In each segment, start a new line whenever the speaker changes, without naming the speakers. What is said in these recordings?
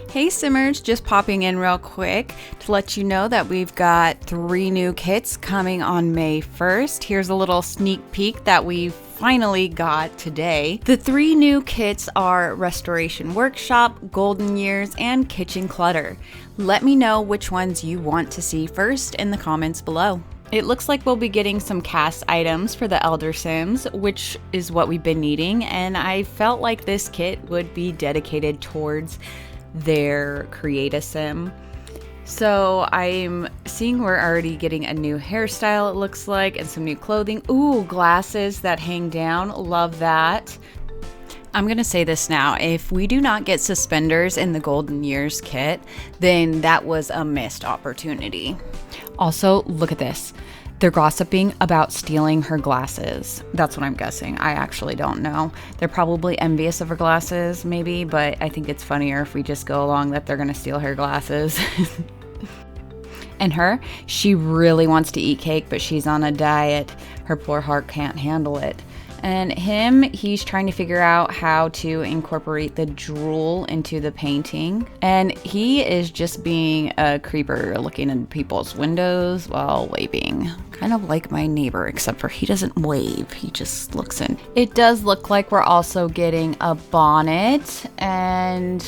Hey Simmers, just popping in real quick to let you know that we've got 3 new kits coming on May 1st. Here's a little sneak peek that we finally got today. The 3 new kits are Restoration Workshop, Golden Years, and Kitchen Clutter. Let me know which ones you want to see first in the comments below. It looks like we'll be getting some cast items for the Elder Sims, which is what we've been needing, and I felt like this kit would be dedicated towards their Create-A-Sim. So I'm seeing we're already getting a new hairstyle, it looks like, and some new clothing. Ooh, glasses that hang down, love that. I'm gonna say this now, if we do not get suspenders in the Golden Years kit, then that was a missed opportunity. Also, look at this. They're gossiping about stealing her glasses. That's what I'm guessing. I actually don't know. They're probably envious of her glasses, maybe, but I think it's funnier if we just go along that they're gonna steal her glasses. And her, she really wants to eat cake, but she's on a diet. Her poor heart can't handle it. And him, he's trying to figure out how to incorporate the drool into the painting. And he is just being a creeper looking in people's windows while waving. Kind of like my neighbor, except for he doesn't wave, he just looks in. It does look like we're also getting a bonnet, and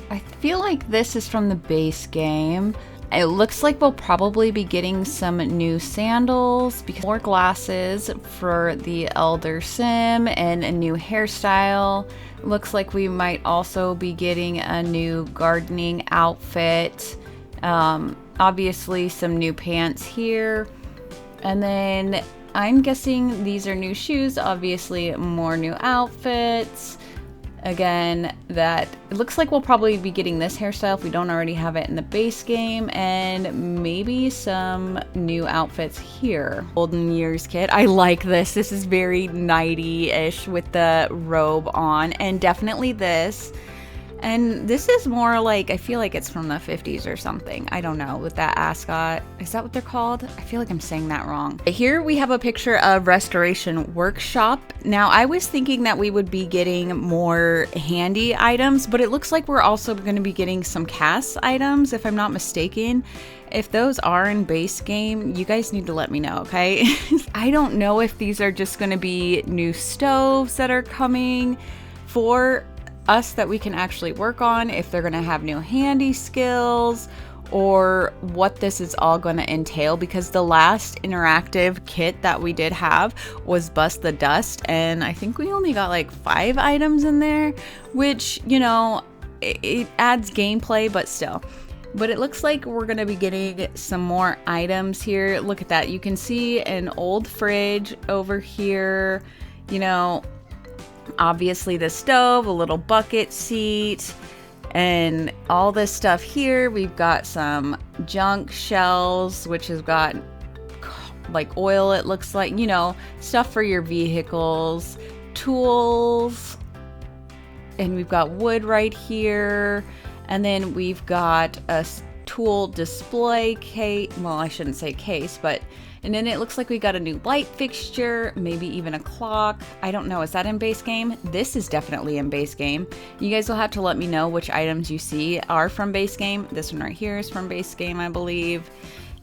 I feel like this is from the base game. It looks like we'll probably be getting some new sandals, because more glasses for the Elder Sim, and a new hairstyle. Looks like we might also be getting a new gardening outfit. Obviously some new pants here. And then I'm guessing these are new shoes, obviously more new outfits. Again, that it looks like we'll probably be getting this hairstyle if we don't already have it in the base game, and maybe some new outfits here. Golden Years kit. I like this. This is very 90-ish with the robe on, and definitely this. And this is more like, I feel like it's from the 50s or something. I don't know, with that ascot. Is that what they're called? I feel like I'm saying that wrong. Here we have a picture of Restoration Workshop. Now, I was thinking that we would be getting more handy items, but it looks like we're also going to be getting some cast items, if I'm not mistaken. If those are in base game, you guys need to let me know, okay? I don't know if these are just going to be new stoves that are coming for us that we can actually work on, if they're gonna have new handy skills, or what this is all gonna entail, because the last interactive kit that we did have was Bust the Dust, and I think we only got like 5 items in there, which, you know, it adds gameplay, but still. But it looks like we're gonna be getting some more items here. Look at that, you can see an old fridge over here, you know, obviously the stove, a little bucket seat, and all this stuff here. We've got some junk shells, which has got like oil, it looks like, you know, stuff for your vehicles, tools, and we've got wood right here. And then we've got a tool display case, well, I shouldn't say case, but and then it looks like we got a new light fixture, maybe even a clock. I don't know, is that in base game? This is definitely in base game. You guys will have to let me know which items you see are from base game. This one right here is from base game, I believe.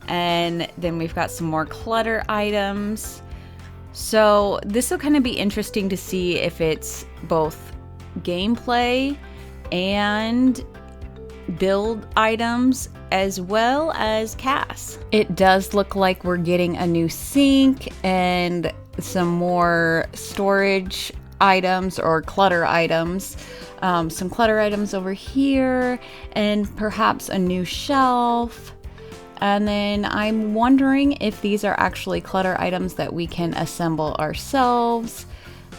And then we've got some more clutter items. So this will kind of be interesting to see if it's both gameplay and build items as well as cast. It does look like we're getting a new sink and some more storage items or clutter items. Some clutter items over here, and perhaps a new shelf. And then I'm wondering if these are actually clutter items that we can assemble ourselves.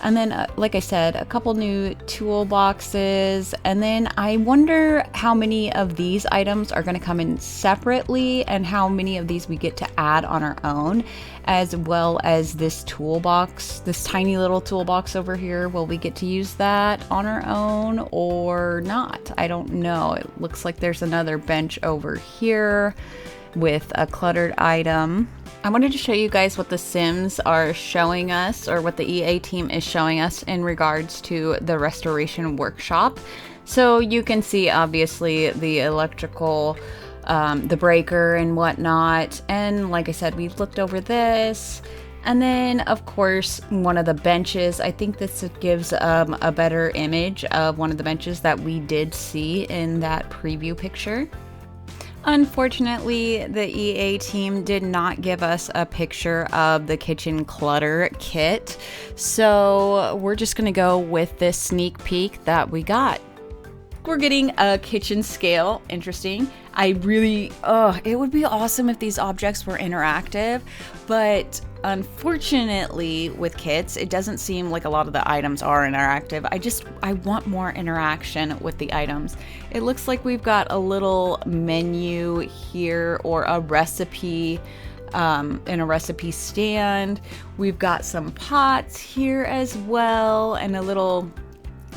And then, like I said, a couple new toolboxes. And then I wonder how many of these items are going to come in separately, and how many of these we get to add on our own, as well as this toolbox, this tiny little toolbox over here. Will we get to use that on our own or not? I don't know. It looks like there's another bench over here with a cluttered item. I wanted to show you guys what the Sims are showing us, or what the EA team is showing us in regards to the Restoration Workshop. So you can see obviously the electrical, the breaker and whatnot. And like I said, we looked over this. And then of course, one of the benches. I think this gives a better image of one of the benches that we did see in that preview picture. Unfortunately, the EA team did not give us a picture of the Kitchen Clutter Kit. So we're just gonna go with this sneak peek that we got. We're getting a kitchen scale. Interesting. It would be awesome if these objects were interactive, but unfortunately with kits, it doesn't seem like a lot of the items are interactive. I want more interaction with the items. It looks like we've got a little menu here or a recipe in a recipe stand. We've got some pots here as well and a little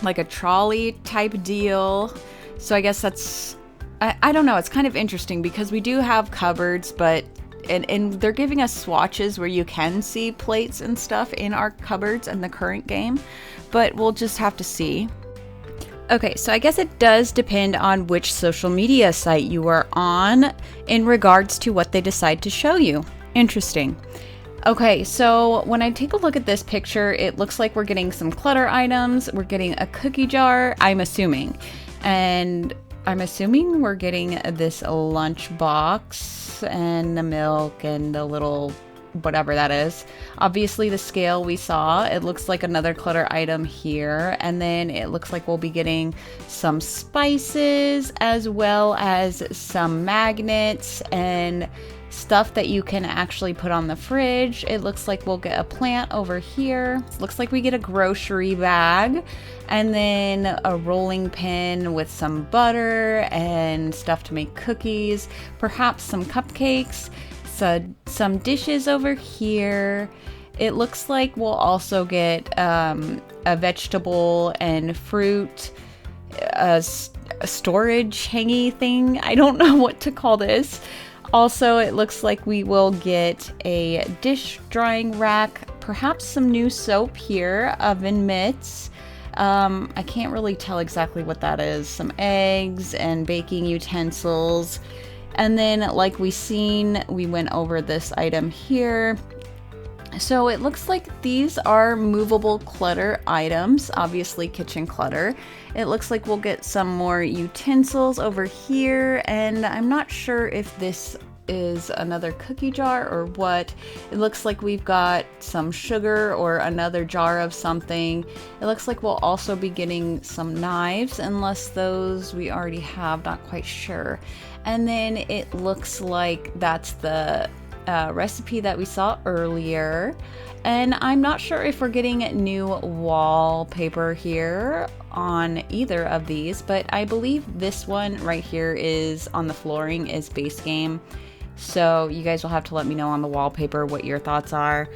like a trolley type deal. So I guess that's, I don't know, it's kind of interesting because we do have cupboards, but and they're giving us swatches where you can see plates and stuff in our cupboards in the current game, but we'll just have to see. Okay, so I guess it does depend on which social media site you are on in regards to what they decide to show you. Interesting. Okay, so when I take a look at this picture, it looks like we're getting some clutter items. We're getting a cookie jar, I'm assuming. And I'm assuming we're getting this lunch box and the milk and the little whatever that is. Obviously the scale we saw, it looks like another clutter item here. And then it looks like we'll be getting some spices as well as some magnets and stuff that you can actually put on the fridge. It looks like we'll get a plant over here. It looks like we get a grocery bag and then a rolling pin with some butter and stuff to make cookies, perhaps some cupcakes, so some dishes over here. It looks like we'll also get a vegetable and fruit, a storage hangy thing. I don't know what to call this. Also, it looks like we will get a dish drying rack, perhaps some new soap here, oven mitts. I can't really tell exactly what that is. Some eggs and baking utensils. And then like we went over this item here. So it looks like these are movable clutter items, obviously kitchen clutter. It looks like we'll get some more utensils over here, and I'm not sure if this is another cookie jar or what. It looks like we've got some sugar or another jar of something. It looks like we'll also be getting some knives, unless those we already have, not quite sure. And then it looks like that's the recipe that we saw earlier, and I'm not sure if we're getting new wallpaper here on either of these, but I believe this one right here is on the flooring is base game, so you guys will have to let me know on the wallpaper what your thoughts are.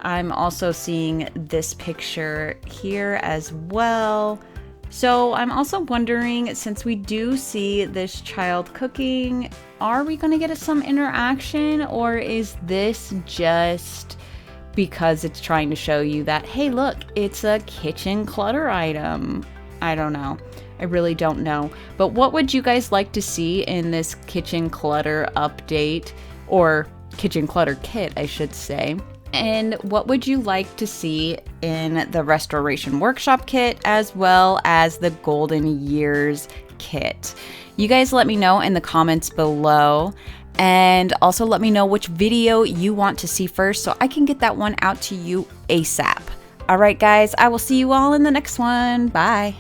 I'm also seeing this picture here as well. So I'm also wondering, since we do see this child cooking, are we going to get some interaction, or is this just because it's trying to show you that, hey, look, it's a kitchen clutter item? I don't know. I really don't know. But what would you guys like to see in this kitchen clutter update, or kitchen clutter kit, I should say? And what would you like to see in the Restoration Workshop kit, as well as the Golden Years kit? You guys let me know in the comments below, and also let me know which video you want to see first so I can get that one out to you ASAP. All right, guys, I will see you all in the next one. Bye.